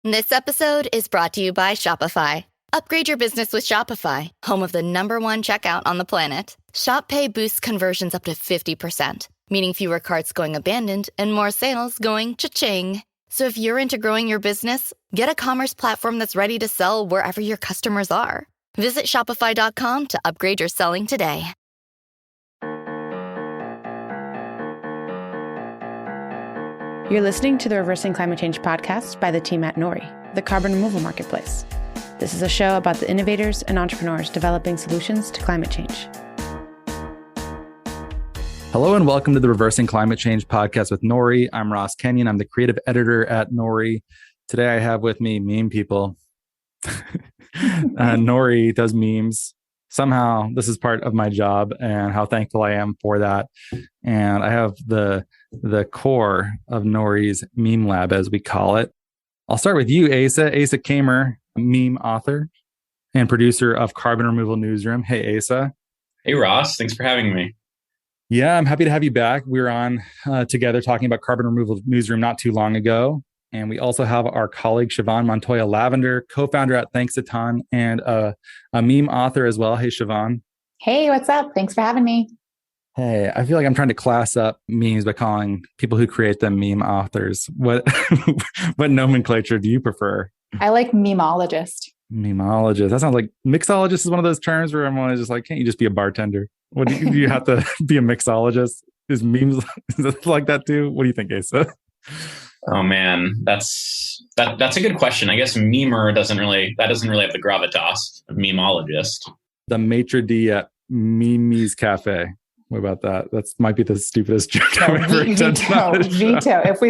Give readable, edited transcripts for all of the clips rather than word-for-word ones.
This episode is brought to you by Shopify. Upgrade your business with Shopify, home of the #1 checkout on the planet. Shop Pay boosts conversions up to 50%, meaning fewer carts going abandoned and more sales going cha-ching. So if you're into growing your business, get a commerce platform that's ready to sell wherever your customers are. Visit shopify.com to upgrade your selling today. You're listening to the Reversing Climate Change podcast by the team at Nori, the carbon removal marketplace. This is a show about the innovators and entrepreneurs developing solutions to climate change. Hello and welcome to the Reversing Climate Change podcast with Nori. I'm Ross Kenyon. I'm the creative editor at Nori. Today I have with me meme people. Nori does memes. Somehow this is part of my job and how thankful I am for that. And I have the core of Nori's Memelab, as we call it. I'll start with you, Asa. Asa Kamer, meme author and producer of Carbon Removal Newsroom. Hey, Asa. Hey, Ross. Thanks for having me. Yeah, I'm happy to have you back. We were on together talking about Carbon Removal Newsroom not too long ago. And we also have our colleague, Siobhan Montoya, Lavender, co-founder at Thanks a Ton, and a meme author as well. Hey, Siobhan. Hey, what's up? Thanks for having me. Hey, I feel like I'm trying to class up memes by calling people who create them meme authors. What nomenclature do you prefer? I like memologist. Memologist. That sounds like mixologist is one of those terms where I'm always just like, can't you just be a bartender? What do you have to be a mixologist? Is memes is it like that too? What do you think, Asa? Oh man, that's a good question. I guess memer doesn't really have the gravitas of memologist. The maitre d' at Mimi's Cafe. What about that? That might be the stupidest joke I've ever done. Veto. If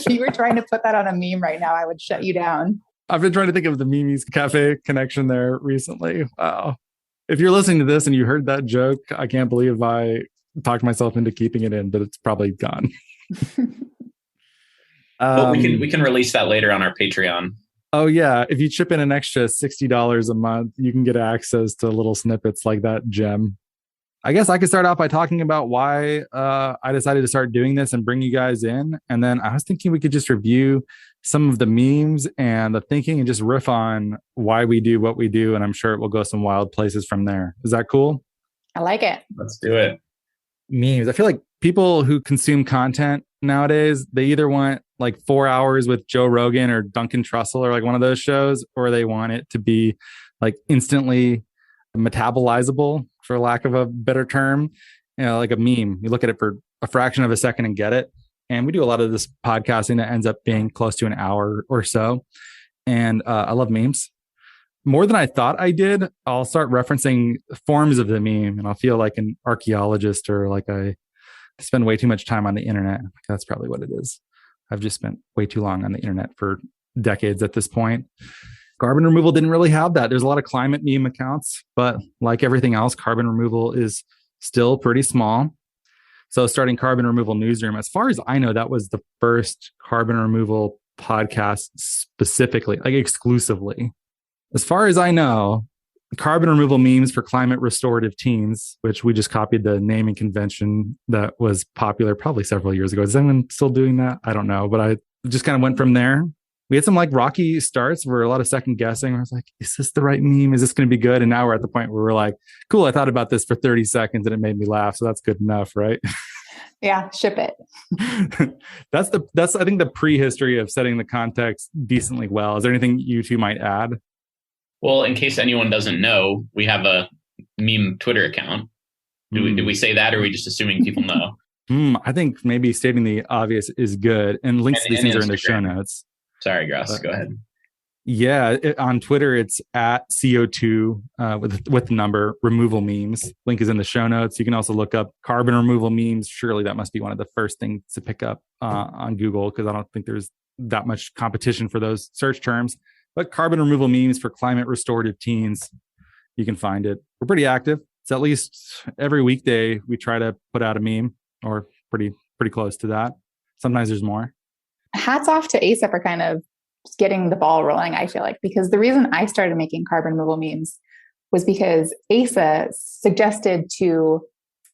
you were trying to put that on a meme right now, I would shut you down. I've been trying to think of the Mimi's Cafe connection there recently. Wow. If you're listening to this and you heard that joke, I can't believe I talked myself into keeping it in, but it's probably gone. But we can release that later on our Patreon. Oh yeah, if you chip in an extra $60 a month, you can get access to little snippets like that gem. I guess I could start off by talking about why I decided to start doing this and bring you guys in. And then I was thinking we could just review some of the memes and the thinking and just riff on why we do what we do. And I'm sure it will go some wild places from there. Is that cool? I like it. Let's do it. Memes. I feel like people who consume content nowadays, they either want like 4 hours with Joe Rogan or Duncan Trussell or like one of those shows, or they want it to be like instantly metabolizable, for lack of a better term, like a meme. You look at it for a fraction of a second and get it. And we do a lot of this podcasting that ends up being close to an hour or so. And I love memes. More than I thought I did, I'll start referencing forms of the meme and I'll feel like an archaeologist or like I spend way too much time on the internet. That's probably what it is. I've just spent way too long on the internet for decades at this point. Carbon removal didn't really have that. There's a lot of climate meme accounts, but like everything else, carbon removal is still pretty small. So starting Carbon Removal Newsroom, as far as I know, that was the first carbon removal podcast specifically, like exclusively. As far as I know, carbon removal memes for climate restorative teens, which we just copied the naming convention that was popular probably several years ago. Is anyone still doing that? I don't know, but I just kind of went from there. We had some like rocky starts where a lot of second guessing. I was like, is this the right meme? Is this going to be good? And now we're at the point where we're like, cool, I thought about this for 30 seconds and it made me laugh. So that's good enough, right? Yeah, ship it. That's I think the prehistory of setting the context decently well. Is there anything you two might add? Well, in case anyone doesn't know, we have a meme Twitter account. Did we say that, or are we just assuming people know? I think maybe stating the obvious is good. And links to these things are in the show notes. Sorry, Gross, go ahead. Yeah, on Twitter, it's at CO2 with the number removal memes. Link is in the show notes. You can also look up carbon removal memes. Surely that must be one of the first things to pick up on Google, because I don't think there's that much competition for those search terms. But carbon removal memes for climate restorative teens, you can find it. We're pretty active. It's at least every weekday we try to put out a meme, or pretty close to that. Sometimes there's more. Hats off to Asa for kind of getting the ball rolling, I feel like, because the reason I started making carbon removal memes was because Asa suggested to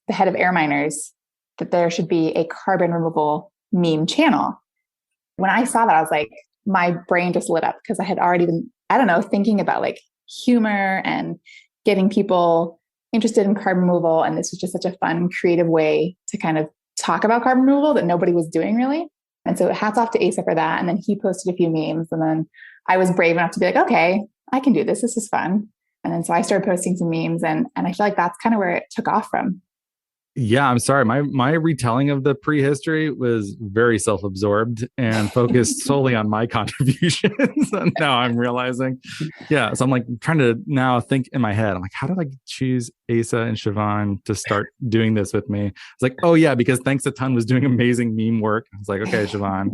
the head of Air Miners that there should be a carbon removal meme channel. When I saw that, I was like, my brain just lit up because I had already been, I don't know, thinking about like humor and getting people interested in carbon removal. And this was just such a fun, creative way to kind of talk about carbon removal that nobody was doing really. And so hats off to Asa for that. And then he posted a few memes, and then I was brave enough to be like, okay, I can do this. This is fun. And then so I started posting some memes, and I feel like that's kind of where it took off from. Yeah, I'm sorry. My retelling of the prehistory was very self-absorbed and focused solely on my contributions. And now I'm realizing, yeah. So I'm like trying to now think in my head. I'm like, how did I choose Asa and Siobhan to start doing this with me? It's like, oh yeah, because Thanks a Ton was doing amazing meme work. I was like, okay, Siobhan,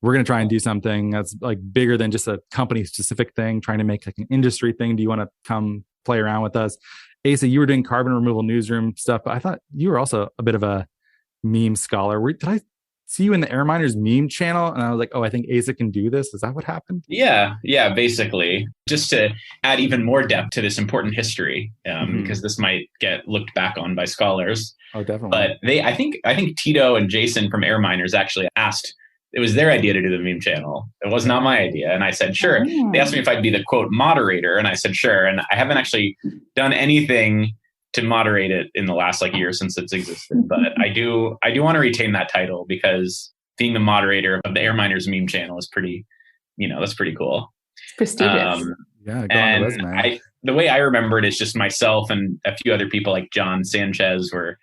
we're going to try and do something that's like bigger than just a company specific thing, trying to make like an industry thing. Do you want to come play around with us? Asa, you were doing carbon removal newsroom stuff, but I thought you were also a bit of a meme scholar. Did I see you in the Air Miners meme channel? And I was like, oh, I think Asa can do this. Is that what happened? Yeah, basically. Just to add even more depth to this important history, because this might get looked back on by scholars. Oh, definitely. But I think Tito and Jason from Air Miners actually asked. It was their idea to do the meme channel. It was not my idea. And I said, sure. They asked me if I'd be the quote moderator. And I said, sure. And I haven't actually done anything to moderate it in the last like year since it's existed. But I do want to retain that title because being the moderator of the Air Miners meme channel is pretty, that's pretty cool. It's prestigious. Yeah. Go on the resume. The way I remember it is just myself and a few other people like John Sanchez were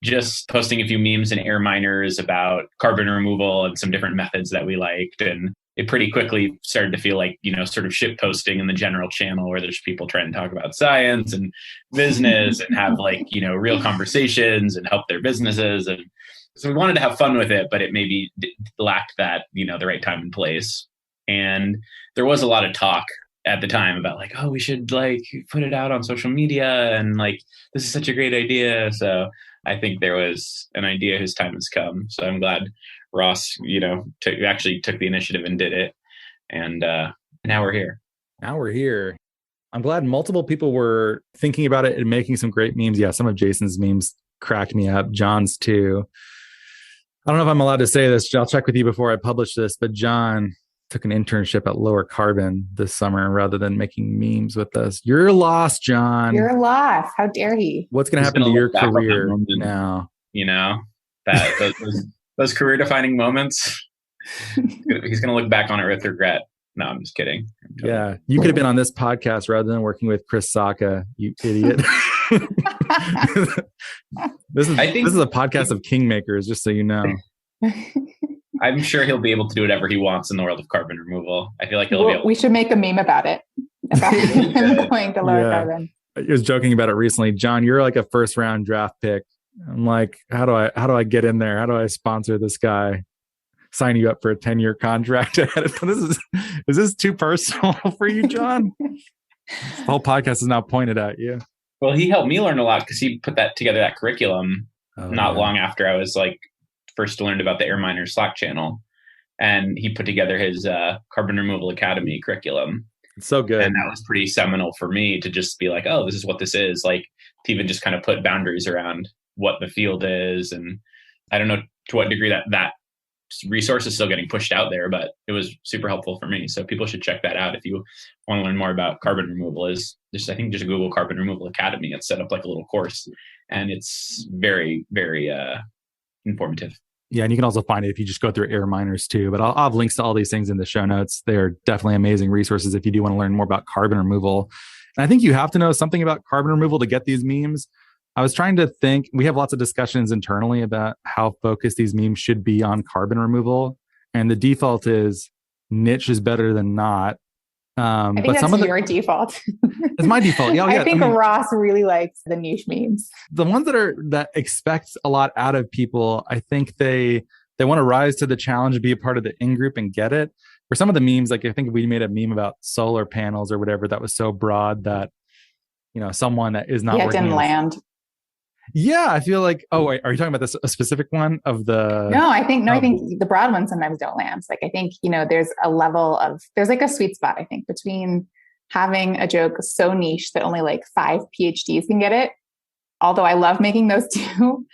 just posting a few memes in Air Miners about carbon removal and some different methods that we liked. And it pretty quickly started to feel like, sort of shit posting in the general channel where there's people trying to talk about science and business and have like, real conversations and help their businesses. And so we wanted to have fun with it, but it maybe lacked that, the right time and place. And there was a lot of talk at the time about like, oh, we should like put it out on social media and like, this is such a great idea. So I think there was an idea whose time has come. So I'm glad Ross, actually took the initiative and did it. And now we're here. I'm glad multiple people were thinking about it and making some great memes. Yeah, some of Jason's memes cracked me up. John's too. I don't know if I'm allowed to say this. I'll check with you before I publish this, but John took an internship at Lower Carbon this summer rather than making memes with us. You're lost, John. You're lost. How dare he? What's going to happen to your career now? That those career-defining moments. He's going to look back on it with regret. No, I'm just kidding. Yeah, you could have been on this podcast rather than working with Chris Sacca, you idiot. This is a podcast of kingmakers, just so you know. I'm sure he'll be able to do whatever he wants in the world of carbon removal. I feel like he'll be able. We should make a meme about it. About him going to Lower Carbon. I was joking about it recently. John, you're like a first round draft pick. I'm like, how do I get in there? How do I sponsor this guy? Sign you up for a 10-year contract. Is this too personal for you, John? The whole podcast is now pointed at you. Well, he helped me learn a lot because he put together that curriculum long after I was like first learned about the Air Miners Slack channel. And he put together his Carbon Removal Academy curriculum. It's so good. And that was pretty seminal for me to just be like, oh, this is what this is. Like to even just kind of put boundaries around what the field is. And I don't know to what degree that resource is still getting pushed out there, but it was super helpful for me. So people should check that out if you want to learn more about carbon removal. Is just, I think, just Google Carbon Removal Academy. It's set up like a little course, and it's very, very informative. Yeah, and you can also find it if you just go through Air Miners too. But I'll have links to all these things in the show notes. They're definitely amazing resources if you do want to learn more about carbon removal. And I think you have to know something about carbon removal to get these memes. I was trying to think, we have lots of discussions internally about how focused these memes should be on carbon removal. And the default is niche is better than not. I think that's your default. It's my default. Yeah, I think Ross really likes the niche memes. The ones that expect a lot out of people, I think they want to rise to the challenge, be a part of the in-group and get it. For some of the memes, like I think we made a meme about solar panels or whatever that was so broad that, someone that is not working. It didn't land. Yeah, I feel like, are you talking about a specific one of the... No, I think the broad ones sometimes don't land. Like, I think, there's like a sweet spot, I think, between having a joke so niche that only like 5 PhDs can get it. Although I love making those too.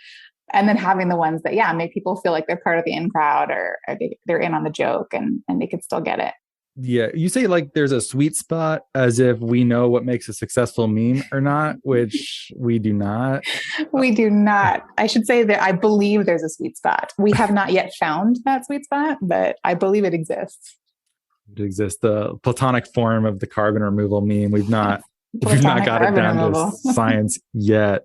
And then having the ones that, make people feel like they're part of the in crowd or they're in on the joke and they could still get it. Yeah. You say like there's a sweet spot as if we know what makes a successful meme or not, which we do not. We do not. I should say that I believe there's a sweet spot. We have not yet found that sweet spot, but I believe it exists. It exists. The platonic form of the carbon removal meme. We've not got it down to science yet.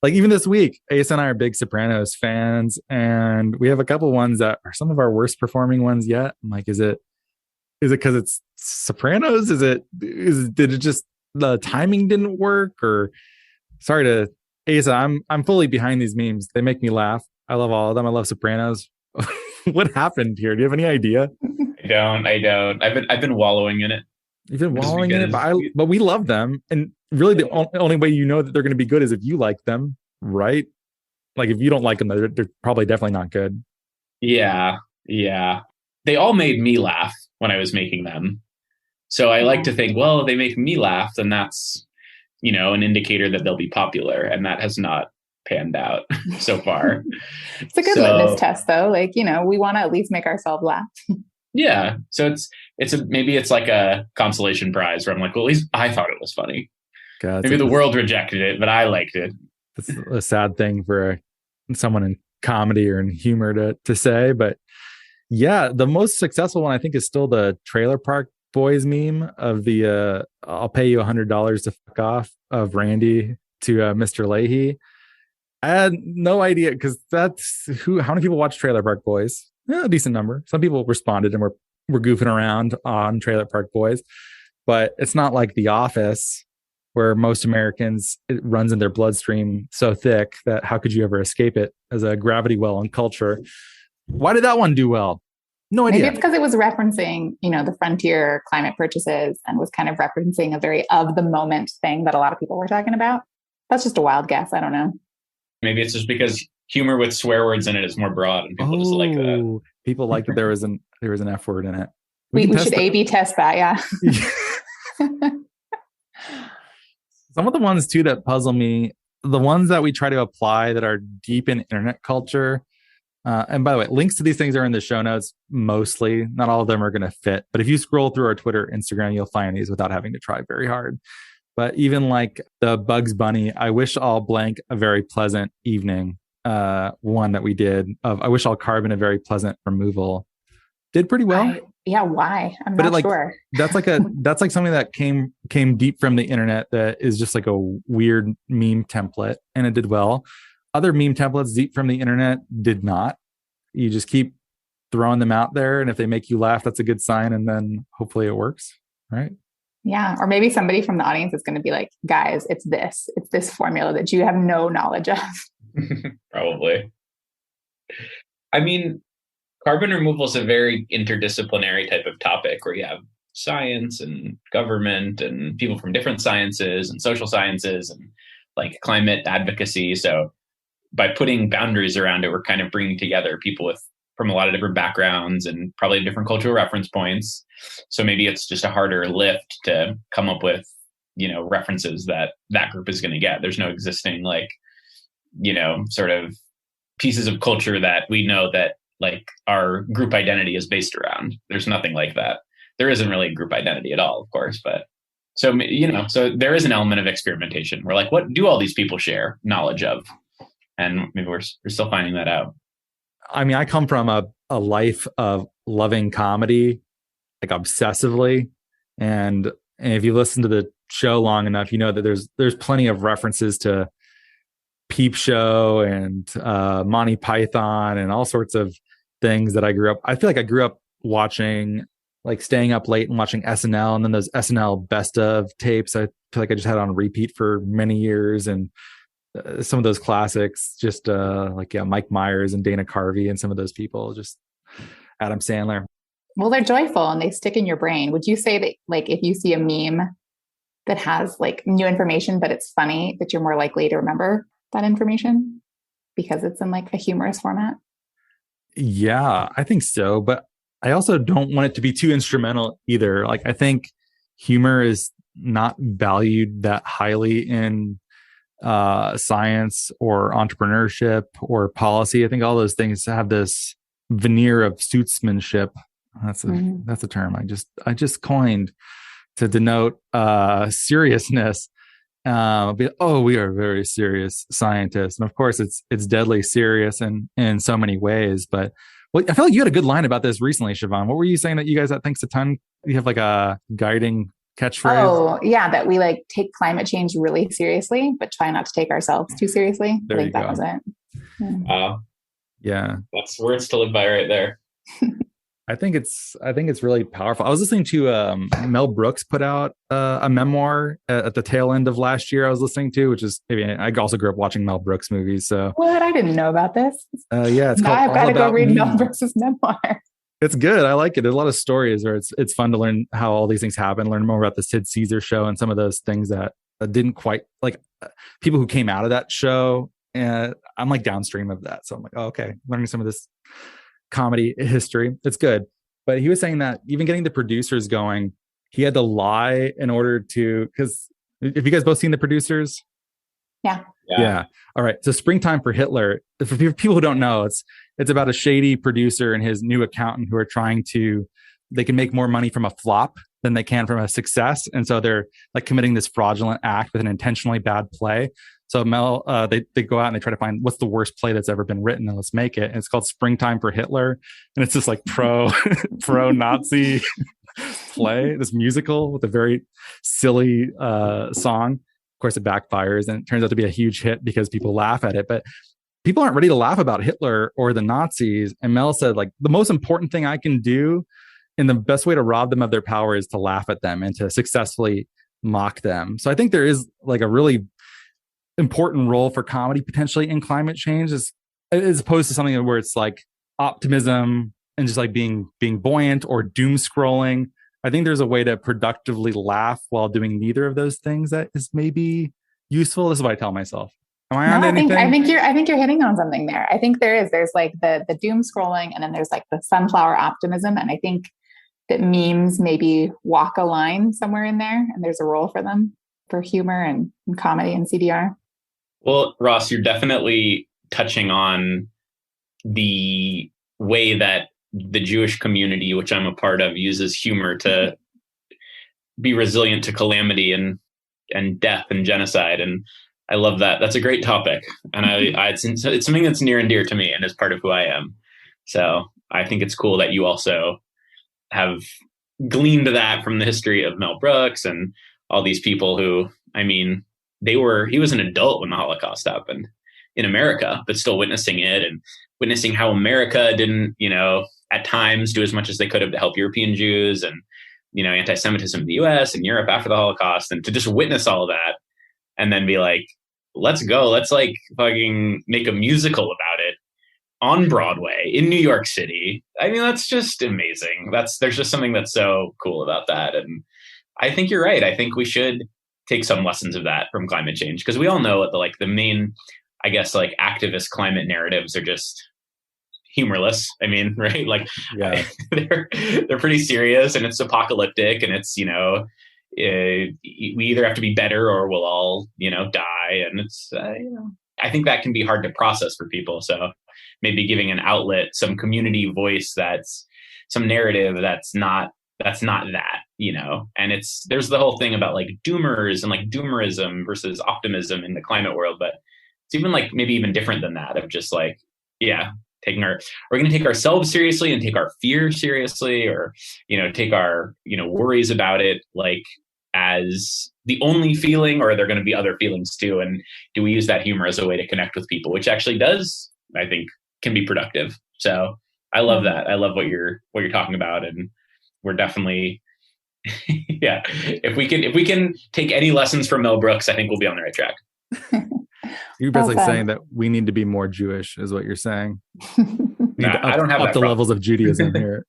Like even this week, Asa and I are big Sopranos fans, and we have a couple ones that are some of our worst performing ones yet. I'm like, is it because it's Sopranos? Did it just the timing didn't work? Or sorry to Asa, I'm fully behind these memes. They make me laugh. I love all of them. I love Sopranos. What happened here? Do you have any idea? I don't. I've been wallowing in it. You've been wallowing in it, but we love them. And really, the only way you know that they're going to be good is if you like them, right? Like if you don't like them, they're probably definitely not good. Yeah. They all made me laugh when I was making them. So I like to think, well, they make me laugh, then that's, an indicator that they'll be popular. And that has not panned out so far. It's a good litmus test though. Like, we want to at least make ourselves laugh. Yeah. So maybe it's like a consolation prize where I'm like, well, at least I thought it was funny. God, maybe the world rejected it, but I liked it. It's a sad thing for someone in comedy or in humor to say, but yeah, the most successful one I think is still the Trailer Park Boys meme of the I'll pay you $100 to fuck off of Randy to Mr. Leahy. I had no idea because that's how many people watch Trailer Park Boys? Yeah, a decent number. Some people responded and were goofing around on Trailer Park Boys, but it's not like The Office where most Americans, it runs in their bloodstream so thick that how could you ever escape it as a gravity well in culture? Why did that one do well? No idea. Maybe it's because it was referencing, the frontier climate purchases and was kind of referencing a very of the moment thing that a lot of people were talking about. That's just a wild guess. I don't know. Maybe it's just because humor with swear words in it is more broad and people just like that. People like that there was an F word in it. We should A/B test that, yeah. Some of the ones too that puzzle me, the ones that we try to apply that are deep in internet culture. And by the way, links to these things are in the show notes mostly. Not all of them are going to fit. But if you scroll through our Twitter, Instagram, you'll find these without having to try very hard. But even like the Bugs Bunny, I wish all blank a very pleasant evening. One that we did of I wish all carbon a very pleasant removal did pretty well. Why? I'm not sure. That's like something that came deep from the internet that is just like a weird meme template, and it did well. Other meme templates deep from the internet did not. You just keep throwing them out there, and if they make you laugh, that's a good sign, and then hopefully it works, right? Yeah, or maybe somebody from the audience is going to be like, guys, it's this formula that you have no knowledge of. Probably. I mean, carbon removal is a very interdisciplinary type of topic where you have science and government and people from different sciences and social sciences and like climate advocacy. So by putting boundaries around it, we're kind of bringing together people from a lot of different backgrounds and probably different cultural reference points. So maybe it's just a harder lift to come up with, references that group is going to get. There's no existing sort of pieces of culture that we know that like our group identity is based around. There's nothing like that. There isn't really a group identity at all, of course, but so there is an element of experimentation. We're like, what do all these people share knowledge of? And maybe we're still finding that out. I mean, I come from a life of loving comedy, like obsessively. And if you listen to the show long enough, you know that there's plenty of references to Peep Show and Monty Python and all sorts of things that I grew up. I feel like I grew up watching, like staying up late and watching SNL, and then those SNL best of tapes. I feel like I just had on repeat for many years, and some of those classics, just Mike Myers and Dana Carvey and some of those people, just Adam Sandler. Well, they're joyful and they stick in your brain. Would you say that, like, if you see a meme that has like new information, but it's funny, that you're more likely to remember that information because it's in like a humorous format? Yeah, I think so. But I also don't want it to be too instrumental either. Like, I think humor is not valued that highly in science or entrepreneurship or policy. I think all those things have this veneer of suitsmanship. That's a term I just coined to denote seriousness. We are very serious scientists, and of course, it's deadly serious in so many ways. But I feel like you had a good line about this recently, Siobhan. What were you saying that you guys at Thanks a Ton? You have like a guiding catchphrase? Oh, yeah, that we like take climate change really seriously, but try not to take ourselves too seriously. I think that was it. Wow. Yeah. That's words to live by right there. I think it's really powerful. I was listening to Mel Brooks put out a memoir at the tail end of last year. I was listening to, which is I also grew up watching Mel Brooks movies. So what? I didn't know about this. Yeah, it's now called I've got to go read Me. Mel Brooks's memoir. It's good. I like it. There's a lot of stories where it's fun to learn how all these things happen. Learn more about the Sid Caesar show and some of those things that didn't quite like people who came out of that show. And I'm like downstream of that, so I'm like, oh, okay, learning some of this comedy history. It's good. But he was saying that even getting the producers going, he had to lie in order to, because have you guys both seen The Producers? Yeah. All right. So Springtime for Hitler, for people who don't know, it's about a shady producer and his new accountant who are they can make more money from a flop than they can from a success. And so they're like committing this fraudulent act with an intentionally bad play. So Mel, they go out and they try to find what's the worst play that's ever been written and let's make it. And it's called Springtime for Hitler. And it's just like pro Nazi play, this musical with a very silly song. Of course, it backfires and it turns out to be a huge hit because people laugh at it. But people aren't ready to laugh about Hitler or the Nazis. And Mel said, like, the most important thing I can do and the best way to rob them of their power is to laugh at them and to successfully mock them. So I think there is like a really important role for comedy potentially in climate change as opposed to something where it's like optimism and just like being buoyant or doom scrolling. I think there's a way to productively laugh while doing neither of those things that is maybe useful. This is what I tell myself. Am I on anything? I think you're hitting on something there. I think there's like the doom scrolling and then there's like the sunflower optimism. And I think that memes maybe walk a line somewhere in there and there's a role for them for humor and comedy and CDR. Well, Ross, you're definitely touching on the way that the Jewish community, which I'm a part of, uses humor to be resilient to calamity and death and genocide. And I love that. That's a great topic. And it's something that's near and dear to me and is part of who I am. So I think it's cool that you also have gleaned that from the history of Mel Brooks and all these people who, I mean, he was an adult when the Holocaust happened in America, but still witnessing it and witnessing how America didn't, at times do as much as they could have to help European Jews and, anti-Semitism in the US and Europe after the Holocaust, and to just witness all of that and then be like, let's go. Let's like fucking make a musical about it on Broadway in New York City. I mean, that's just amazing. There's just something that's so cool about that. And I think you're right. I think we should take some lessons of that from climate change, because we all know what the main, I guess, like activist climate narratives are just humorless. I mean, right? Like, yeah. they're pretty serious and it's apocalyptic and it's, we either have to be better or we'll all, die. And it's, I think that can be hard to process for people. So maybe giving an outlet, some community voice, that's some narrative that's not that, and there's the whole thing about like doomers and like doomerism versus optimism in the climate world. But it's even like maybe even different than that, of just like, yeah, are we going to take ourselves seriously and take our fear seriously, or, take our, worries about it like as the only feeling, or are there going to be other feelings too? And do we use that humor as a way to connect with people, which actually does, I think, can be productive. So I love that. I love what you're talking about. And we're definitely, yeah. If we can take any lessons from Mel Brooks, I think we'll be on the right track. You're basically saying that we need to be more Jewish, is what you're saying. I don't have up the levels of Judaism here.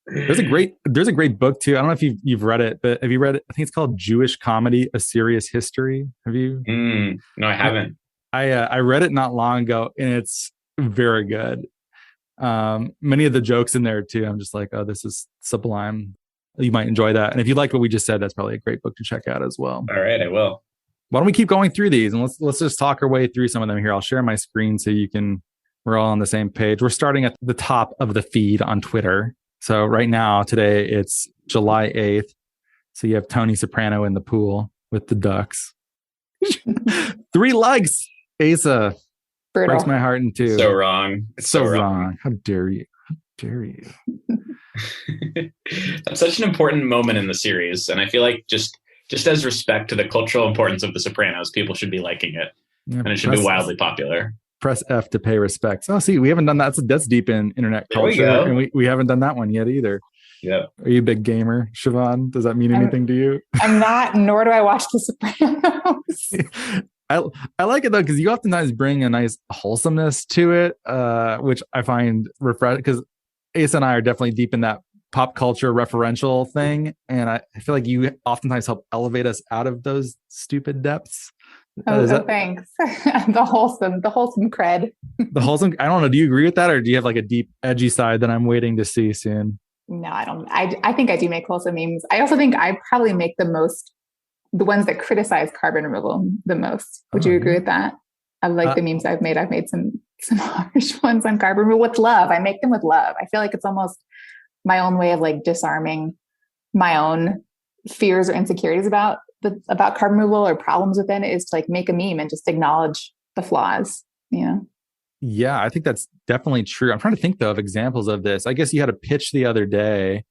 There's a great book too. I don't know if you've read it, but have you read it? I think it's called Jewish Comedy: A Serious History. Have you? No, I haven't. I read it not long ago, and it's very good. Many of the jokes in there too, I'm just like, oh, this is sublime. You might enjoy that. And if you like what we just said, that's probably a great book to check out as well. All right, I will. why don't we keep going through these and let's just talk our way through some of them here. I'll share my screen so we're all on the same page. We're starting at the top of the feed on Twitter. So right now, today, it's July 8th. So you have Tony Soprano in the pool with the Ducks. 3 likes. Asa. Brutal. Breaks my heart in two. So wrong. It's so wrong. How dare you? How dare you? That's such an important moment in the series. And I feel like just as respect to the cultural importance of The Sopranos, people should be liking it. Yeah, and it should be wildly popular. Press F to pay respects. Oh, see, we haven't done that. That's deep in internet culture. And we haven't done that one yet either. Yeah. Are you a big gamer, Siobhan? Does that mean anything to you? I'm not, nor do I watch The Sopranos. I like it though, because you oftentimes bring a nice wholesomeness to it, which I find refreshing, because Asa and I are definitely deep in that pop culture referential thing. And I feel like you oftentimes help elevate us out of those stupid depths. Thanks. The wholesome cred. The wholesome, I don't know. Do you agree with that? Or do you have like a deep, edgy side that I'm waiting to see soon? No, I don't. I think I do make wholesome memes. I also think I probably make the ones that criticize carbon removal the most. Would you agree with that? I like the memes I've made. I've made some harsh ones on carbon removal with love. I make them with love. I feel like it's almost my own way of like disarming my own fears or insecurities about carbon removal or problems within it, is to like make a meme and just acknowledge the flaws. Yeah, I think that's definitely true. I'm trying to think though of examples of this. I guess you had a pitch the other day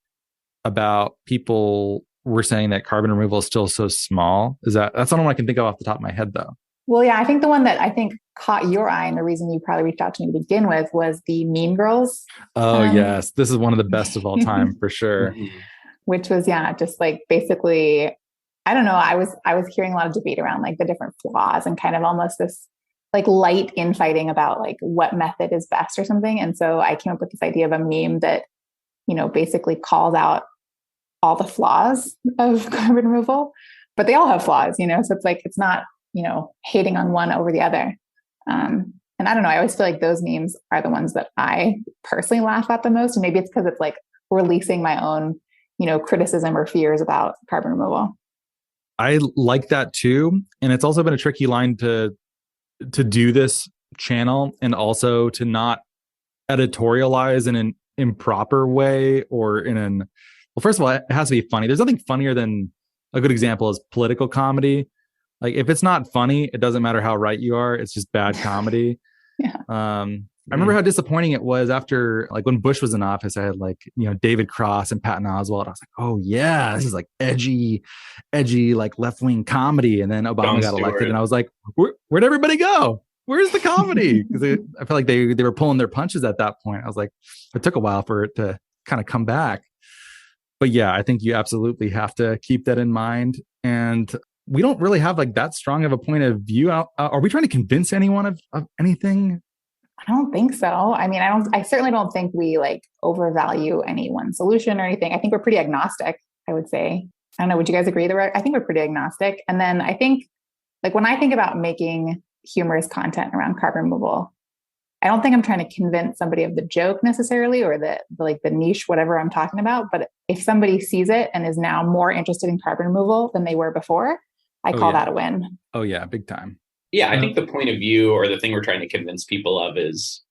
about people were saying that carbon removal is still so small. That's not one I can think of off the top of my head though. Well, yeah, I think the one that I think caught your eye and the reason you probably reached out to me to begin with was the Mean Girls. Oh, yes. This is one of the best of all time for sure. Which was, just like basically, I don't know. I was hearing a lot of debate around like the different flaws and kind of almost this like light infighting about like what method is best or something. And so I came up with this idea of a meme that, basically calls out all the flaws of carbon removal, but they all have flaws, so it's like, it's not, hating on one over the other. And I don't know, I always feel like those memes are the ones that I personally laugh at the most. And maybe it's because it's like releasing my own, criticism or fears about carbon removal. I like that too. And it's also been a tricky line to do this channel and also to not editorialize in an improper way or well, first of all, it has to be funny. There's nothing funnier than, a good example is political comedy. Like if it's not funny, it doesn't matter how right you are. It's just bad comedy. Yeah. I remember how disappointing it was after, like when Bush was in office, I had like, David Cross and Patton Oswalt. I was like, oh yeah, this is like edgy, like left-wing comedy. And then Obama got elected and I was like, where'd everybody go? Where's the comedy? Because I feel like they were pulling their punches at that point. I was like, it took a while for it to kind of come back. But yeah, I think you absolutely have to keep that in mind. And we don't really have like that strong of a point of view. Are we trying to convince anyone of anything? I don't think so. I mean, I certainly don't think we like overvalue any one solution or anything. I think we're pretty agnostic, I would say. I don't know. Would you guys agree I think we're pretty agnostic. And then I think like when I think about making humorous content around carbon removal, I don't think I'm trying to convince somebody of the joke necessarily or the niche, whatever I'm talking about. But if somebody sees it and is now more interested in carbon removal than they were before, I call that a win. Oh yeah, big time. Yeah, I think the point of view or the thing we're trying to convince people of is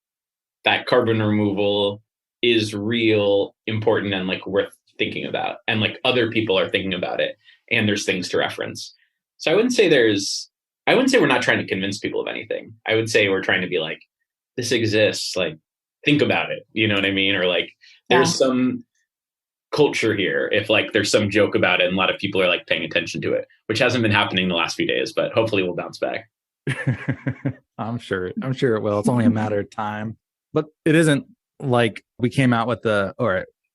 that carbon removal is real, important, and like worth thinking about. And like other people are thinking about it and there's things to reference. So I wouldn't say we're not trying to convince people of anything. I would say we're trying to be like, this exists, like think about it. You know what I mean? Or like there's some culture here if like there's some joke about it and a lot of people are like paying attention to it, which hasn't been happening the last few days, but hopefully we'll bounce back. I'm sure it will. It's only a matter of time. But it isn't like we came out with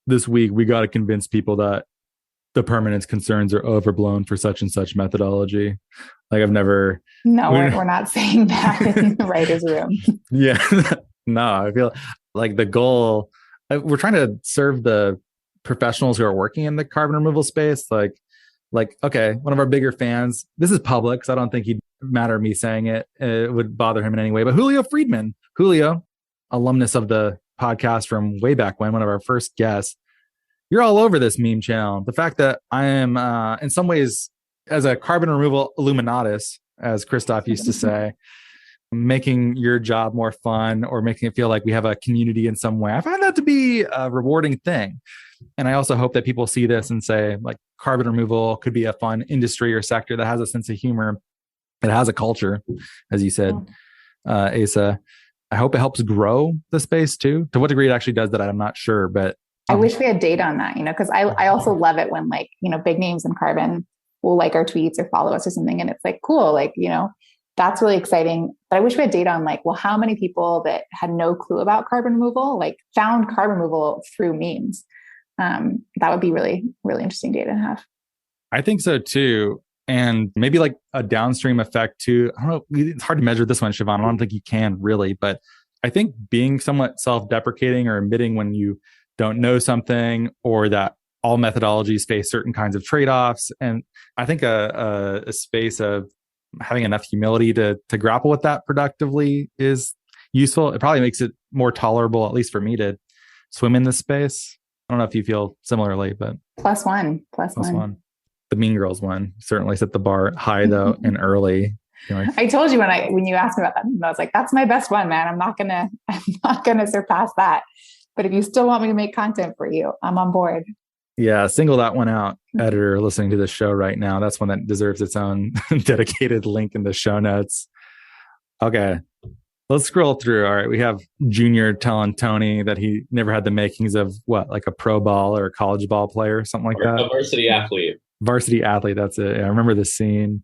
this week we got to convince people that the permanence concerns are overblown for such and such methodology. Like I've never. No, we're not saying that in the writer's room. Yeah. No, I feel like the goal, we're trying to serve the professionals who are working in the carbon removal space. Like, okay, one of our bigger fans, this is public, so I don't think he'd matter me saying it. It would bother him in any way. But Julio Friedman, alumnus of the podcast from way back when, one of our first guests, you're all over this meme channel. The fact that I am, in some ways, as a carbon removal illuminatus, as Christoph used to say, making your job more fun or making it feel like we have a community in some way. I find that to be a rewarding thing. And I also hope that people see this and say, like, carbon removal could be a fun industry or sector that has a sense of humor, that has a culture, as you said, Asa. I hope it helps grow the space too. To what degree it actually does that, I'm not sure, but I wish we had data on that, because I also love it when big names in carbon will like our tweets or follow us or something. And it's like, cool, that's really exciting. But I wish we had data on how many people that had no clue about carbon removal, found carbon removal through memes. That would be really, really interesting data to have. I think so too. And maybe a downstream effect too. I don't know. It's hard to measure this one, Siobhan. I don't think you can really, but I think being somewhat self-deprecating or admitting when you don't know something, or that all methodologies face certain kinds of trade-offs. And I think a space of having enough humility to grapple with that productively is useful. It probably makes it more tolerable, at least for me, to swim in this space. I don't know if you feel similarly, but plus one. The Mean Girls one certainly set the bar high though, and early. I told you when you asked me about that, I was like, that's my best one, man. I'm not gonna surpass that. But if you still want me to make content for you, I'm on board. Yeah, single that one out, editor listening to the show right now. That's one that deserves its own dedicated link in the show notes. Okay, let's scroll through. All right, we have Junior telling Tony that he never had the makings of a pro ball or a college ball player, something like that. A varsity athlete. Varsity athlete, that's it. Yeah, I remember this scene.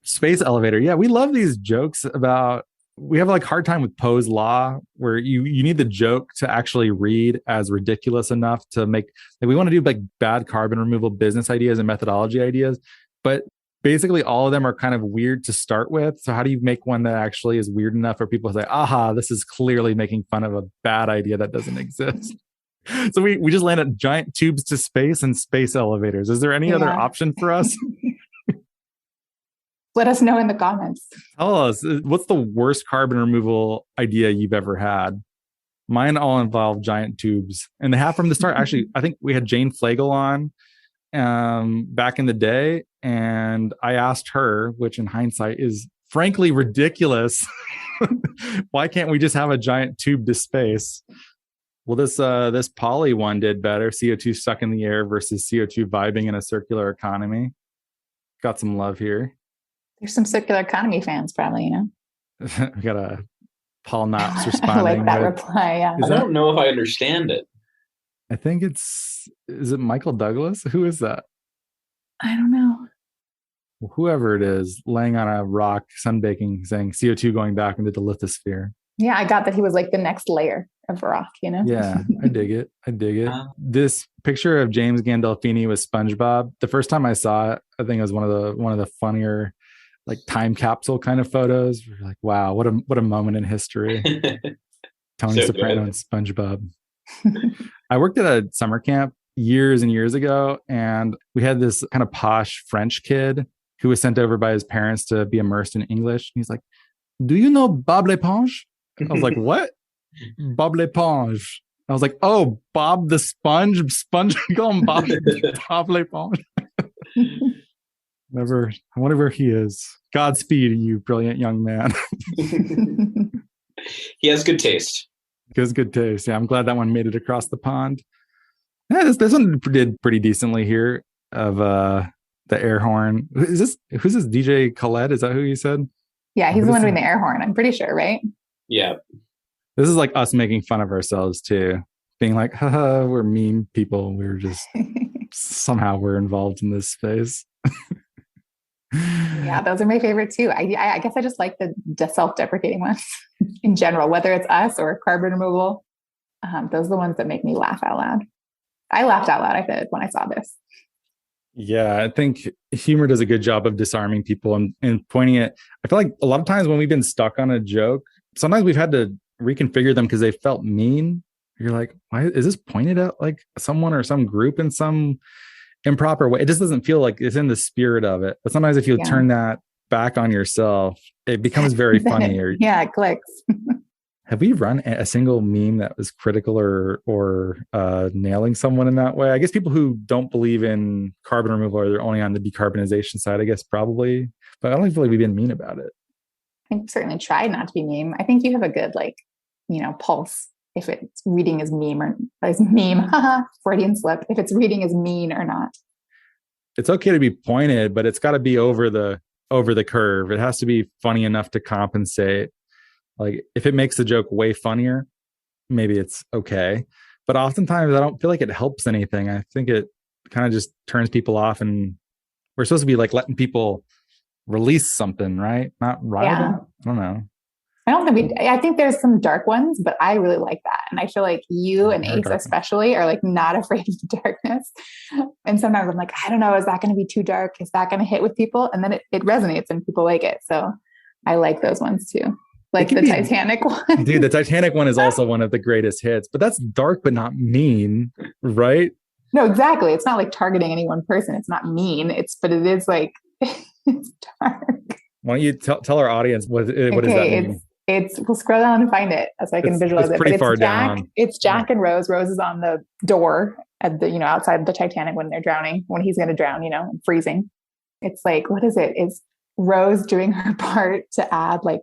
Space elevator. Yeah, we love these jokes about, we have hard time with Poe's law, where you need the joke to actually read as ridiculous enough to make, we want to do bad carbon removal business ideas and methodology ideas, but basically all of them are kind of weird to start with. So how do you make one that actually is weird enough for people to say, aha, this is clearly making fun of a bad idea that doesn't exist? So we just land at giant tubes to space and space elevators. Is there any other option for us? Let us know in the comments. Tell us, what's the worst carbon removal idea you've ever had? Mine all involve giant tubes. And they have from the start. Actually, I think we had Jane Flagle on back in the day. And I asked her, which in hindsight is frankly ridiculous, why can't we just have a giant tube to space? Well, this poly one did better. CO2 stuck in the air versus CO2 vibing in a circular economy. Got some love here. There's some circular economy fans, probably, We got a Paul Knopps responding. I like that reply. Yeah. I don't know if I understand it. I think is it Michael Douglas? Who is that? I don't know. Whoever it is, laying on a rock, sunbaking, saying CO2 going back into the lithosphere. Yeah, I got that he was the next layer of rock, Yeah, I dig it. This picture of James Gandolfini with SpongeBob, the first time I saw it, I think it was one of the funnier time capsule kind of photos. We're like, wow, what a moment in history. Tony Soprano and SpongeBob. I worked at a summer camp years and years ago, and we had this kind of posh French kid who was sent over by his parents to be immersed in English. He's like, do you know Bob l'Éponge? I was like, what? Bob l'Éponge. I was like, oh, Bob the Sponge? Sponge going Bob l'Éponge. Whatever he is. Godspeed, you brilliant young man. He has good taste. He has good taste. Yeah, I'm glad that one made it across the pond. Yeah, this one did pretty decently here of the air horn. Who's this DJ Khaled? Is that who you said? Yeah, he's the one doing the air horn. I'm pretty sure, right? Yeah. This is us making fun of ourselves too. Being like, haha, we're meme people. We're just somehow we're involved in this space. Yeah, those are my favorite too. I guess I just like the self-deprecating ones in general, whether it's us or carbon removal. Those are the ones that make me laugh out loud. I laughed out loud, I did, when I saw this. Yeah, I think humor does a good job of disarming people and pointing it. I feel like a lot of times when we've been stuck on a joke, sometimes we've had to reconfigure them because they felt mean. You're like, why is this pointed at someone or some group in some improper way? It just doesn't feel like it's in the spirit of it. But sometimes if you turn that back on yourself, it becomes very funny. Yeah, it clicks. Have we run a single meme that was critical or nailing someone in that way? I guess people who don't believe in carbon removal, or they're only on the decarbonization side, I guess probably. But I don't feel like we've been mean about it. I think certainly tried not to be meme. I think you have a good pulse if it's reading as meme or as meme, Freudian slip, if it's reading as mean or not. It's okay to be pointed, but it's got to be over the curve. It has to be funny enough to compensate. Like if it makes the joke way funnier, maybe it's okay. But oftentimes I don't feel like it helps anything. I think it kind of just turns people off, and we're supposed to be like letting people release something, right? Not riot. Yeah. I don't know. I think there's some dark ones, but I really like that. And I feel like you and Asa especially are like not afraid of the darkness. And sometimes I'm like, I don't know, is that going to be too dark? Is that going to hit with people? And then it resonates and people like it. So I like those ones too. Like the Titanic one. Dude, the Titanic one is also one of the greatest hits, but that's dark, but not mean, right? No, exactly. It's not like targeting any one person. It's not mean. But it is like, it's dark. Why don't you tell our audience what does that mean? We'll scroll down and find it so I can visualize it. Pretty far down. It's Jack and Rose. Rose is on the door at the, outside the Titanic when they're drowning, when he's going to drown, and freezing. It's like, what is it? It's Rose doing her part to add like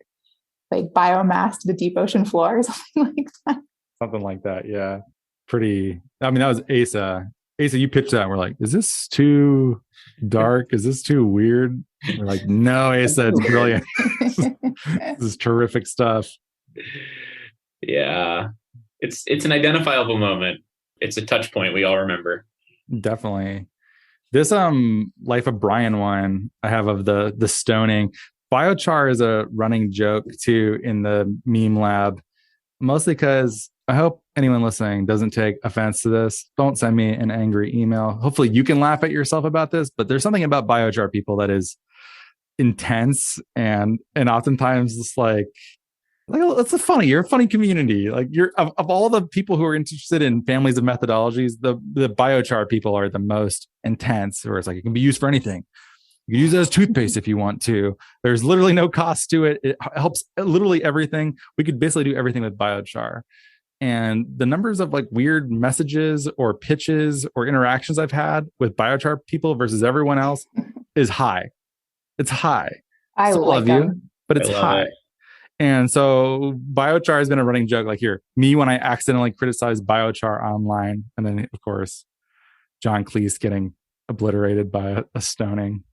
biomass to the deep ocean floor or something like that. Something like that. Yeah. Pretty. I mean, that was Asa. Asa, you pitched that. And we're like, is this too dark? Is this too weird? We're like, no, Asa, it's brilliant. This is terrific stuff. Yeah. It's an identifiable moment. It's a touch point we all remember. Definitely. This Life of Brian one I have of the stoning. Biochar is a running joke too in the Memelab, mostly because I hope anyone listening doesn't take offense to this. Don't send me an angry email. Hopefully you can laugh at yourself about this, but there's something about biochar people that is intense and oftentimes it's like it's you're a funny community. Like you're of all the people who are interested in families of methodologies, the biochar people are the most intense, where it's like it can be used for anything. You can use it as toothpaste if you want to. There's literally no cost to it. It helps literally everything. We could basically do everything with biochar. And the numbers of like weird messages or pitches or interactions I've had with biochar people versus everyone else is high. It's high. I love you, but it's high. And so biochar has been a running joke. Like me when I accidentally criticize biochar online, and then of course John Cleese getting obliterated by a stoning.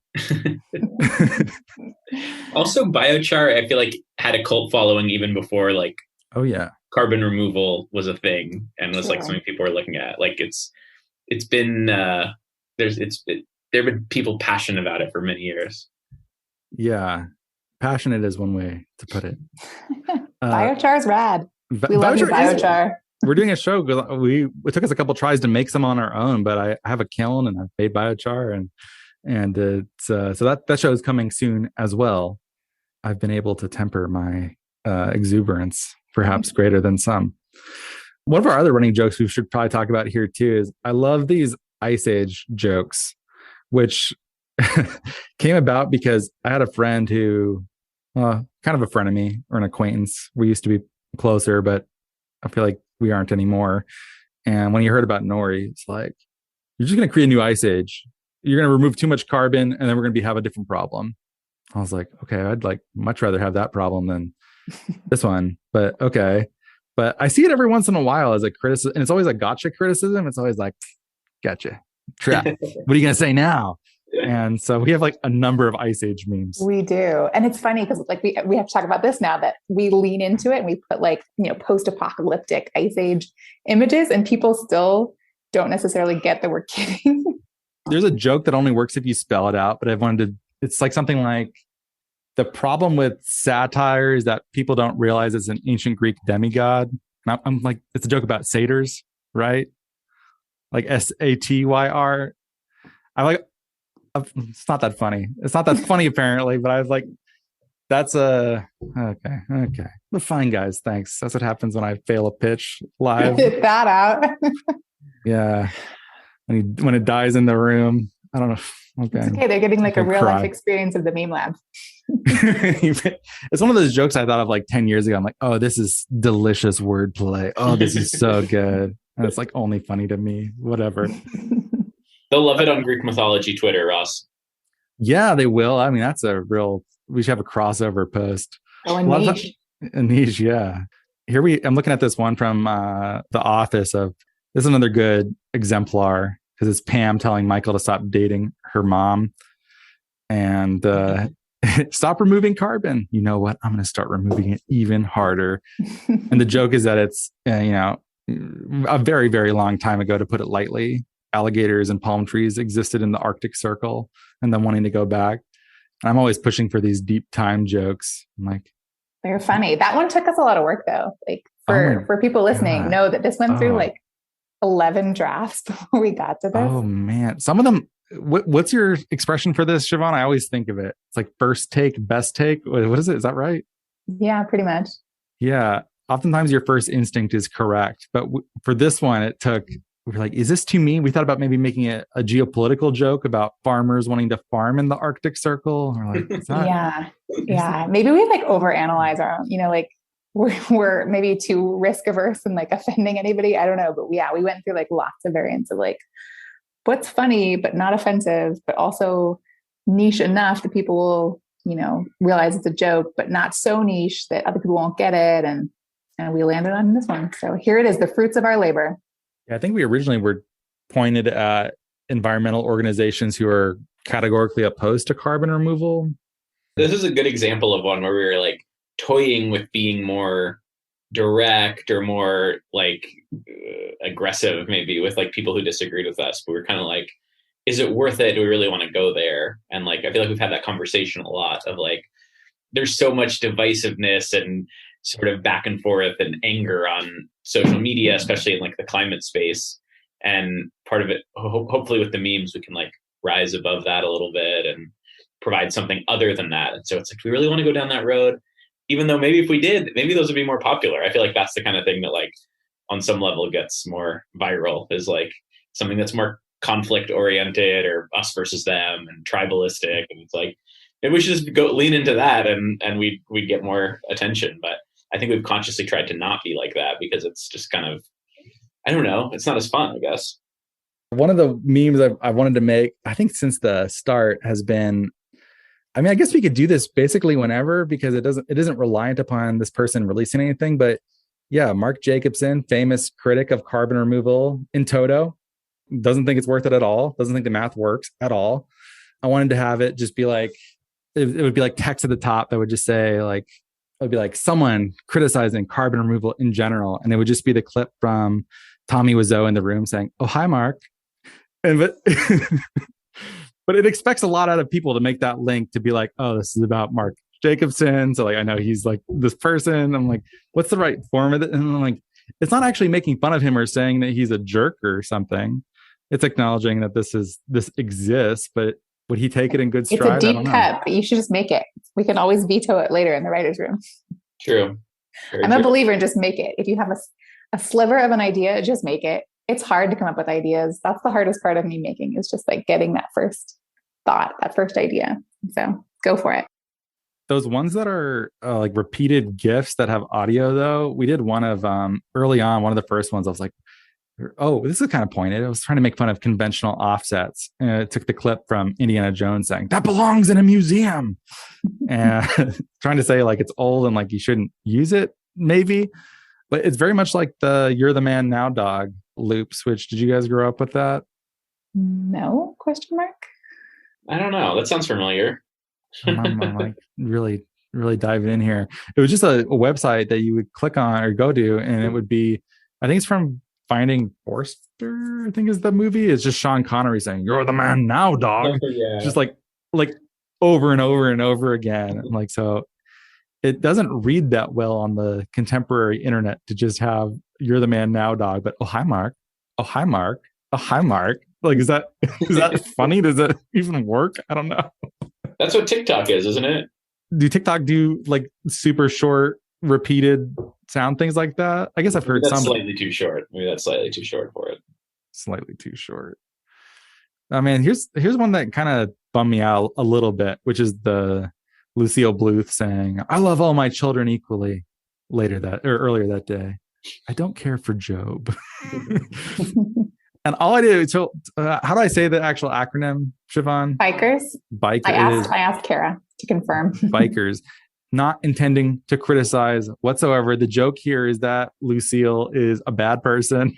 Also, biochar, I feel like had a cult following even before like carbon removal was a thing and was like something people were looking at. Like it's been there have been people passionate about it for many years. Yeah, passionate is one way to put it. Biochar is rad. We love you, biochar. We're doing a show. It took us a couple tries to make some on our own, but I have a kiln and I've made biochar and it's so that show is coming soon as well. I've been able to temper my exuberance, perhaps greater than some. One of our other running jokes we should probably talk about here too is I love these Ice Age jokes, which came about because I had a friend who, kind of a friend of me or an acquaintance. We used to be closer, but I feel like we aren't anymore. And when he heard about Nori, it's like, you're just going to create a new Ice Age. You're going to remove too much carbon and then we're going to have a different problem. I was like, okay, I'd like much rather have that problem than this one, but okay. But I see it every once in a while as a criticism, and it's always a gotcha criticism. It's always like, gotcha, trap. What are you going to say now? And so we have like a number of Ice Age memes. We do. And it's funny because like we have to talk about this now that we lean into it and we put like, post-apocalyptic Ice Age images and people still don't necessarily get that we're kidding. There's a joke that only works if you spell it out, but it's like something like, the problem with satire is that people don't realize it's an ancient Greek demigod. And I'm like, it's a joke about satyrs, right? Like Satyr. It's not that funny. It's not that funny apparently, but I was like, okay. We're fine, guys. Thanks. That's what happens when I fail a pitch live. Get that out. Yeah. When it dies in the room, I don't know. Okay. It's okay. They're getting like a real life Cry. experience of the Memelab. It's one of those jokes I thought of like 10 years ago. I'm like, oh, this is delicious wordplay. Oh, this is so good. And it's like only funny to me. Whatever. They'll love it on Greek mythology Twitter, Ross. Yeah, they will. I mean, that's a real, we should have a crossover post. Oh, and niche. A niche, yeah. I'm looking at this one from The Office this is another good exemplar because it's Pam telling Michael to stop dating her mom and stop removing carbon. You know what? I'm going to start removing it even harder. And the joke is that it's, a very, very long time ago, to put it lightly, alligators and palm trees existed in the Arctic Circle and then wanting to go back. And I'm always pushing for these deep time jokes. I'm like, they're funny. That one took us a lot of work though. Like for people listening, know that this went through like 11 drafts before we got to this. Oh man. Some of them, what's your expression for this, Siobhan? I always think of it. It's like first take, best take. What is it? Is that right? Yeah, pretty much. Yeah. Oftentimes your first instinct is correct. But for this one, we were like, is this too mean? We thought about maybe making it a geopolitical joke about farmers wanting to farm in the Arctic Circle. We're like, yeah. Maybe we like overanalyze our own, like we're maybe too risk averse and like offending anybody. I don't know. But we went through like lots of variants of like what's funny, but not offensive, but also niche enough that people will, realize it's a joke, but not so niche that other people won't get it. And we landed on this one. So here it is, the fruits of our labor. I think we originally were pointed at environmental organizations who are categorically opposed to carbon removal. This is a good example of one where we were like toying with being more direct or more like aggressive, maybe with like people who disagreed with us. But we're kind of like, is it worth it? Do we really want to go there? And like, I feel like we've had that conversation a lot of like, there's so much divisiveness and sort of back and forth and anger on social media, especially in like the climate space. And part of it, hopefully with the memes, we can like rise above that a little bit and provide something other than that. And so it's like, we really want to go down that road, even though maybe if we did, maybe those would be more popular. I feel like that's the kind of thing that like on some level gets more viral, is like something that's more conflict oriented or us versus them and tribalistic. And it's like, maybe we should just go lean into that and we'd get more attention. But I think we've consciously tried to not be like that because it's just kind of, I don't know, it's not as fun, I guess. One of the memes I wanted to make, I think since the start, has been, I mean, I guess we could do this basically whenever because it isn't reliant upon this person releasing anything. But yeah, Mark Jacobson, famous critic of carbon removal in toto, doesn't think it's worth it at all. Doesn't think the math works at all. I wanted to have it just be like, it would be like text at the top that would just say like, it would be like someone criticizing carbon removal in general. And it would just be the clip from Tommy Wiseau in the room saying, "Oh, hi, Mark." But it expects a lot out of people to make that link to be like, oh, this is about Mark Jacobson. So like, I know he's like this person. I'm like, what's the right form of it? And I'm like, it's not actually making fun of him or saying that he's a jerk or something. It's acknowledging that this exists, but would he take it in good stride? It's a deep cut, but you should just make it. We can always veto it later in the writer's room. True. I'm a believer in just make it. If you have a sliver of an idea, just make it. It's hard to come up with ideas. That's the hardest part of me making, is just like getting that first thought, that first idea. So go for it. Those ones that are like repeated GIFs that have audio, though, we did one of early on, one of the first ones. I was like, oh, this is kind of pointed. I was trying to make fun of conventional offsets. And it took the clip from Indiana Jones saying, "That belongs in a museum." And trying to say like it's old and like you shouldn't use it, maybe. But it's very much like the "You're the Man Now" dog loops, which, did you guys grow up with that? No, question mark. I don't know. That sounds familiar. I'm like really diving in here. It was just a website that you would click on or go to, and it would be, I think it's from Finding Forrester, I think is the movie. It's just Sean Connery saying, "You're the man now, dog." Yeah. Just like over and over and over again. I'm like, so it doesn't read that well on the contemporary internet to just have "You're the man now, dog," but "Oh, hi, Mark. Oh, hi, Mark. Oh, hi, Mark." Like, is that funny? Does it even work? I don't know. That's what TikTok is, isn't it? Do TikTok do like super short, repeated sound things like that? I guess I've heard that's some. Slightly too short. Maybe that's slightly too short for it. Slightly too short. I mean, here's one that kind of bummed me out a little bit, which is the Lucille Bluth saying, "I love all my children equally." Earlier that day, I don't care for Job. And all I did, so how do I say the actual acronym, Siobhan? Bikers. I asked Kara to confirm. Bikers. Not intending to criticize whatsoever. The joke here is that Lucille is a bad person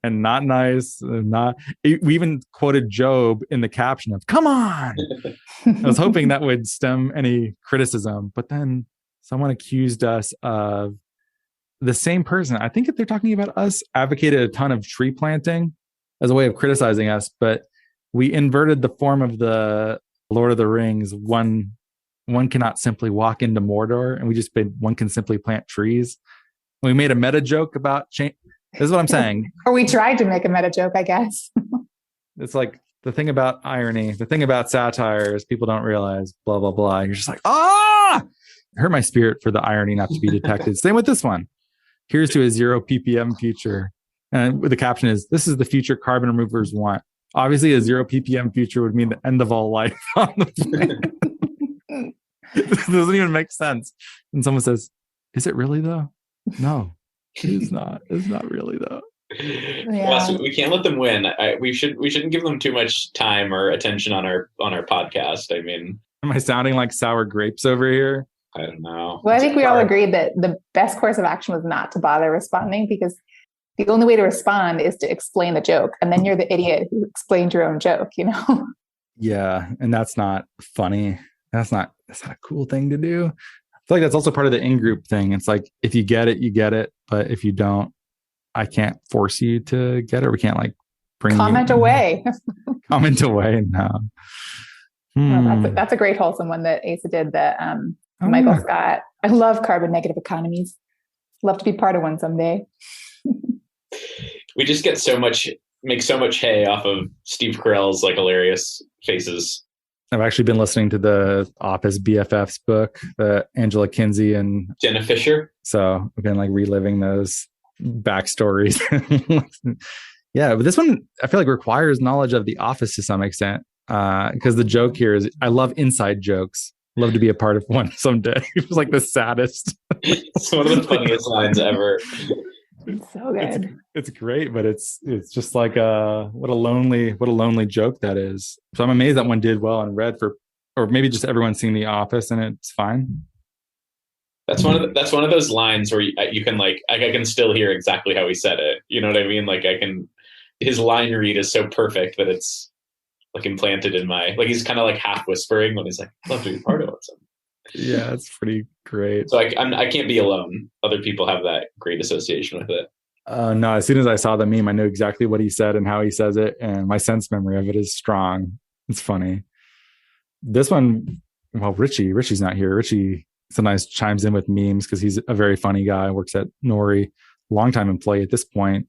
and not nice. We even quoted Job in the caption of, "Come on." I was hoping that would stem any criticism, but then someone accused us of the same person. I think if they're talking about us, advocated a ton of tree planting as a way of criticizing us, but we inverted the form of the Lord of the Rings. One cannot simply walk into Mordor, and we just made one can simply plant trees. We made a meta joke about change. This is what I'm saying. Or we tried to make a meta joke, I guess. It's like the thing about irony, the thing about satire is people don't realize blah, blah, blah. You're just like, it hurt my spirit for the irony not to be detected. Same with this one. Here's to a 0 ppm future. And the caption is, "This is the future carbon removers want." Obviously, a 0 ppm future would mean the end of all life on the planet. This doesn't even make sense. And someone says, "Is it really though?" No, it's not. It's not really though. Yeah. Well, we can't let them win. We shouldn't give them too much time or attention on our podcast. I mean, am I sounding like sour grapes over here? I don't know. Well, I think we all agreed that the best course of action was not to bother responding, because the only way to respond is to explain the joke. And then you're the idiot who explained your own joke, you know? Yeah. And that's not funny. That's not a cool thing to do. I feel like that's also part of the in-group thing. It's like, if you get it, you get it. But if you don't, I can't force you to get it. We can't like bring comment away. Comment away. No. Well, that's a great wholesome one that Asa did. That Michael Scott. I love carbon negative economies. Love to be part of one someday. We just get make so much hay off of Steve Carell's like hilarious faces. I've actually been listening to the Office BFFs book, the Angela Kinsey and Jenna Fisher. So I've been like reliving those backstories. Yeah, but this one I feel like requires knowledge of The Office to some extent, because the joke here is, I love inside jokes. Love to be a part of one someday. It was like the saddest. It's one of the funniest lines ever. It's so good. It's great, but it's just like what a lonely joke that is. So I'm amazed that one did well and read or maybe just everyone's seen The Office and it's fine. That's one of those lines where you can like I can still hear exactly how he said it. You know what I mean? Like his line read is so perfect that it's like implanted in my, like he's kind of like half whispering when he's like, "I'd love to be part of it." Yeah, it's pretty great. So I can't be alone. Other people have that great association with it. No, as soon as I saw the meme, I knew exactly what he said and how he says it, and my sense memory of it is strong. It's funny. This one, well, Richie's not here. Richie sometimes chimes in with memes because he's a very funny guy, works at Nori, longtime employee at this point.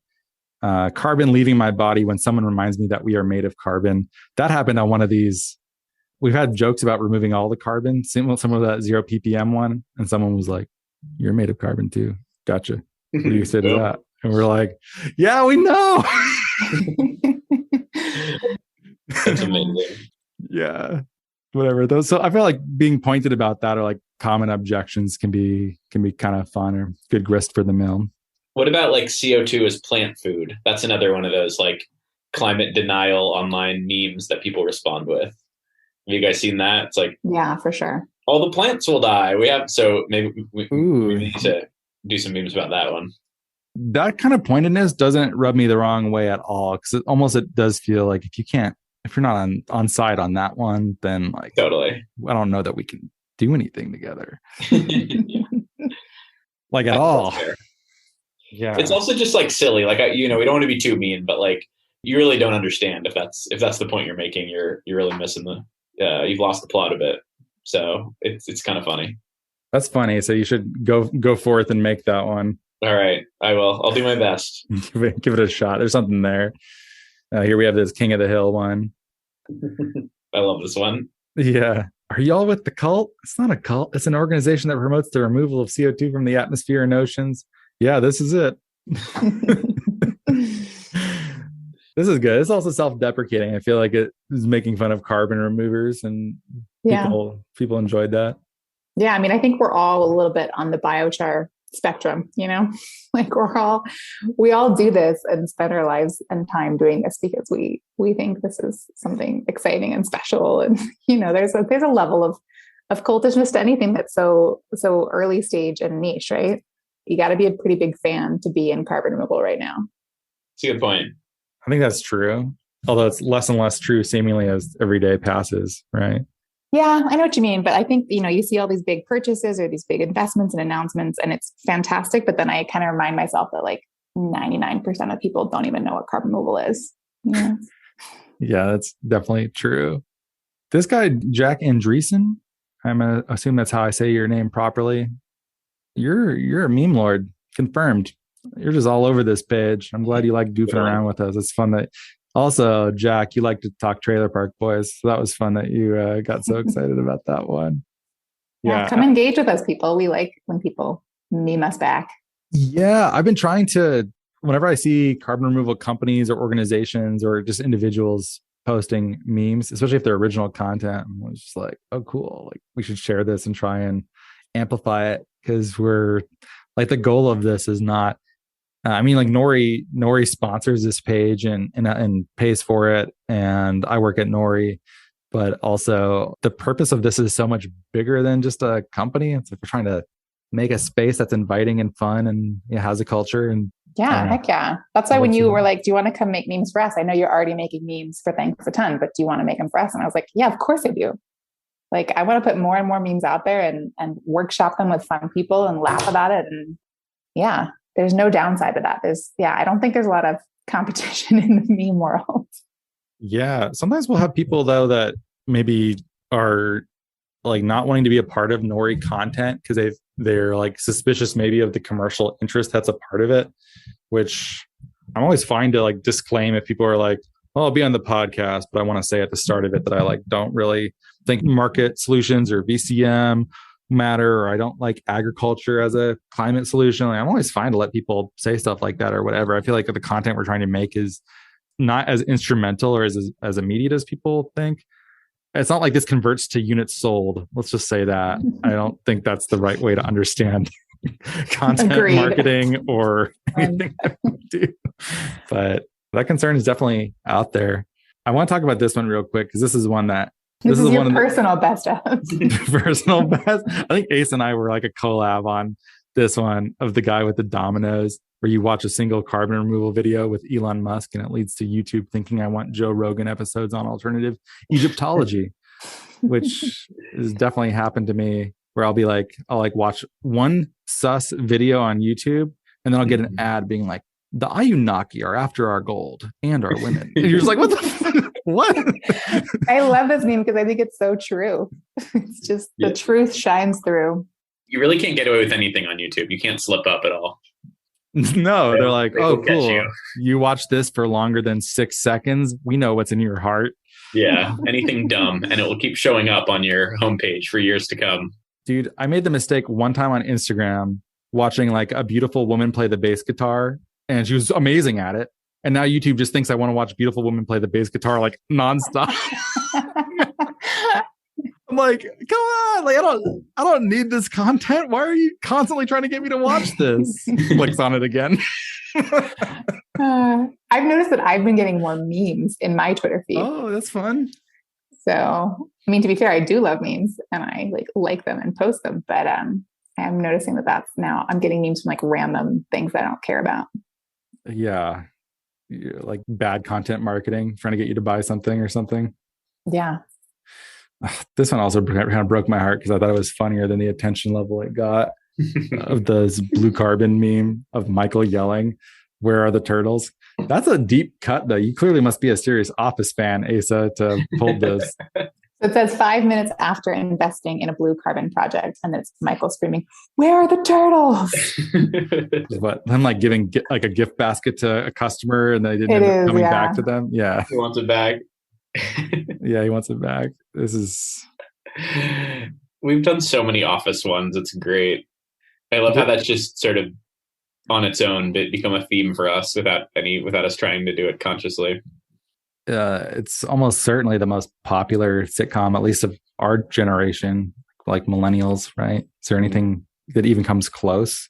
Carbon leaving my body when someone reminds me that we are made of carbon. That happened on one of these. We've had jokes about removing all the carbon, some of that 0 ppm one, and someone was like, "You're made of carbon too. Gotcha. What do you say to that?" And we're like, "Yeah, we know." That's amazing. Yeah, whatever. So I feel like being pointed about that, or like common objections, can be kind of fun or good grist for the mill. What about like CO2 as plant food? That's another one of those like climate denial online memes that people respond with. Have you guys seen that? It's like, yeah, for sure. All the plants will die. So maybe we need to do some memes about that one. That kind of pointedness doesn't rub me the wrong way at all, because it does feel like if you're not on side on that one, then like totally, I don't know that we can do anything together. Yeah. Like at all. Yeah, it's also just like silly. Like we don't want to be too mean, but like you really don't understand if that's the point you're making. You're really missing you've lost the plot a bit. So it's kind of funny. That's funny. So you should go forth and make that one. All right, I will. I'll do my best. Give it a shot. There's something there. Here we have this King of the Hill one. I love this one. Yeah. Are y'all with the cult? It's not a cult. It's an organization that promotes the removal of CO2 from the atmosphere and oceans. Yeah, this is it. This is good. It's also self-deprecating. I feel like it is making fun of carbon removers, and people enjoyed that. Yeah, I mean, I think we're all a little bit on the biochar spectrum, like we all do this and spend our lives and time doing this because we think this is something exciting and special. And, there's a level of cultishness to anything that's so early stage and niche, right? You got to be a pretty big fan to be in carbon removal right now. That's a good point. I think that's true. Although it's less and less true seemingly as every day passes, right? Yeah, I know what you mean. But I think, you see all these big purchases or these big investments and announcements, and it's fantastic. But then I kind of remind myself that like 99% of people don't even know what carbon removal is. Yeah, yeah, that's definitely true. This guy, Jack Andreessen, I'm going to assume that's how I say your name properly. You're a meme lord, confirmed. You're just all over this page. I'm glad you like goofing around with us. It's fun that also, Jack, you like to talk Trailer Park Boys. So that was fun that you got so excited about that one. Yeah, come engage with us, people. We like when people meme us back. Yeah, I've been trying to, whenever I see carbon removal companies or organizations or just individuals posting memes, especially if they're original content, I'm just like, oh, cool. Like we should share this and try and amplify it, because we're like, the goal of this is not, like Nori sponsors this page and pays for it. And I work at Nori, but also the purpose of this is so much bigger than just a company. It's like we're trying to make a space that's inviting and fun and has a culture. And heck yeah. That's why when you were like, do you want to come make memes for us? I know you're already making memes for Thanks a Ton, but do you want to make them for us? And I was like, yeah, of course I do. Like, I want to put more and more memes out there and workshop them with fun people and laugh about it. And yeah, there's no downside to that. I don't think there's a lot of competition in the meme world. Yeah. Sometimes we'll have people though that maybe are like not wanting to be a part of Nori content because they're like suspicious maybe of the commercial interest that's a part of it, which I'm always fine to like disclaim if people are like, well, I'll be on the podcast, but I want to say at the start of it that I like don't really think market solutions or VCM matter, or I don't like agriculture as a climate solution. Like, I'm always fine to let people say stuff like that or whatever. I feel like the content we're trying to make is not as instrumental or as immediate as people think. It's not like this converts to units sold. Let's just say that. I don't think that's the right way to understand content marketing or anything that we do. But that concern is definitely out there. I want to talk about this one real quick because this is one that this is your personal best of. Personal best. I think Asa and I were like a collab on this one of the guy with the dominoes, where you watch a single carbon removal video with Elon Musk and it leads to YouTube thinking I want Joe Rogan episodes on alternative Egyptology, which has definitely happened to me, where I'll watch one sus video on YouTube and then I'll get an ad being like, the Ayunaki are after our gold and our women. And you're just like, what the what? I love this meme because I think it's so true. It's just the truth shines through. You really can't get away with anything on YouTube. You can't slip up at all. No, they're like, oh, cool. You watch this for longer than 6 seconds. We know what's in your heart. Yeah, anything dumb, and it will keep showing up on your homepage for years to come. Dude, I made the mistake one time on Instagram watching like a beautiful woman play the bass guitar, and she was amazing at it. And now YouTube just thinks I want to watch beautiful women play the bass guitar like nonstop. I'm like, come on, like I don't need this content. Why are you constantly trying to get me to watch this? Clicks on it again. I've noticed that I've been getting more memes in my Twitter feed. Oh, that's fun. So, I mean, to be fair, I do love memes and I like them and post them, but I'm noticing that that's now I'm getting memes from like random things that I don't care about. Yeah. Like bad content marketing, trying to get you to buy something or something. Yeah. This one also kind of broke my heart because I thought it was funnier than the attention level it got of the blue carbon meme of Michael yelling, "Where are the turtles?" That's a deep cut, though. You clearly must be a serious Office fan, Asa, to pull this. It says 5 minutes after investing in a blue carbon project, and then it's Michael screaming, "Where are the turtles?" What? I'm like giving like a gift basket to a customer, and they didn't end up coming back to them. Yeah, he wants it back. Yeah, he wants it back. This is. We've done so many Office ones. It's great. I love how that's just sort of on its own become a theme for us without us trying to do it consciously. It's almost certainly the most popular sitcom, at least of our generation, like millennials, right? Is there anything that even comes close?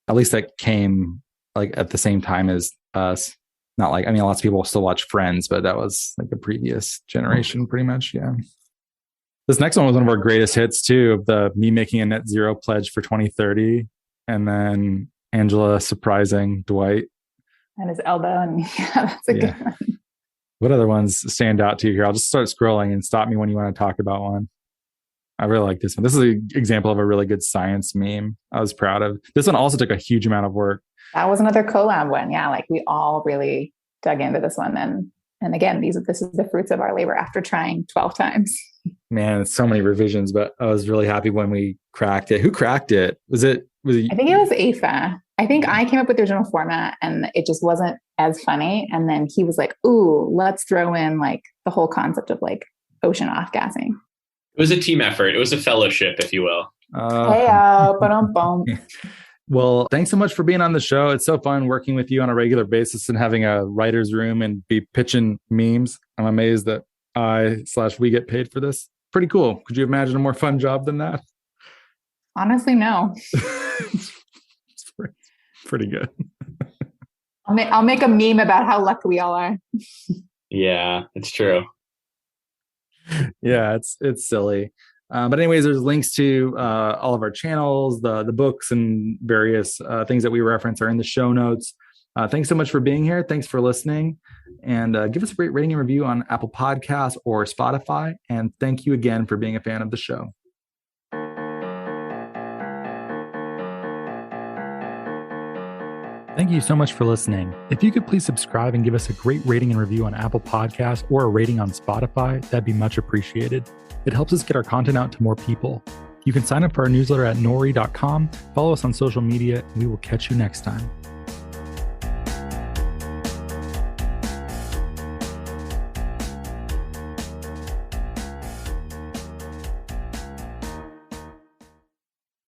At least that came like at the same time as us. Not like, I mean, lots of people still watch Friends, but that was like the previous generation pretty much. Yeah. This next one was one of our greatest hits too, of the me making a net zero pledge for 2030. And then Angela surprising Dwight. And his elbow. And yeah, that's a good one. What other ones stand out to you here? I'll just start scrolling and stop me when you want to talk about one. I really like this one. This is an example of a really good science meme. I was proud of. This one also took a huge amount of work. That was another collab one. Yeah, like we all really dug into this one. And again, this is the fruits of our labor after trying 12 times. Man, it's so many revisions, but I was really happy when we cracked it. Who cracked it? Was it? I think it was Asa. I think I came up with the original format and it just wasn't as funny. And then he was like, ooh, let's throw in like the whole concept of like ocean off-gassing. It was a team effort. It was a fellowship, if you will. Well, thanks so much for being on the show. It's so fun working with you on a regular basis and having a writer's room and be pitching memes. I'm amazed that we get paid for this. Pretty cool. Could you imagine a more fun job than that? Honestly, no. It's pretty good. I'll make a meme about how lucky we all are. Yeah, it's true. Yeah, it's silly. But anyways, there's links to all of our channels, the books and various things that we reference are in the show notes. Thanks so much for being here. Thanks for listening. And give us a great rating and review on Apple Podcasts or Spotify. And thank you again for being a fan of the show. Thank you so much for listening. If you could please subscribe and give us a great rating and review on Apple Podcasts or a rating on Spotify, that'd be much appreciated. It helps us get our content out to more people. You can sign up for our newsletter at nori.com, follow us on social media, and we will catch you next time.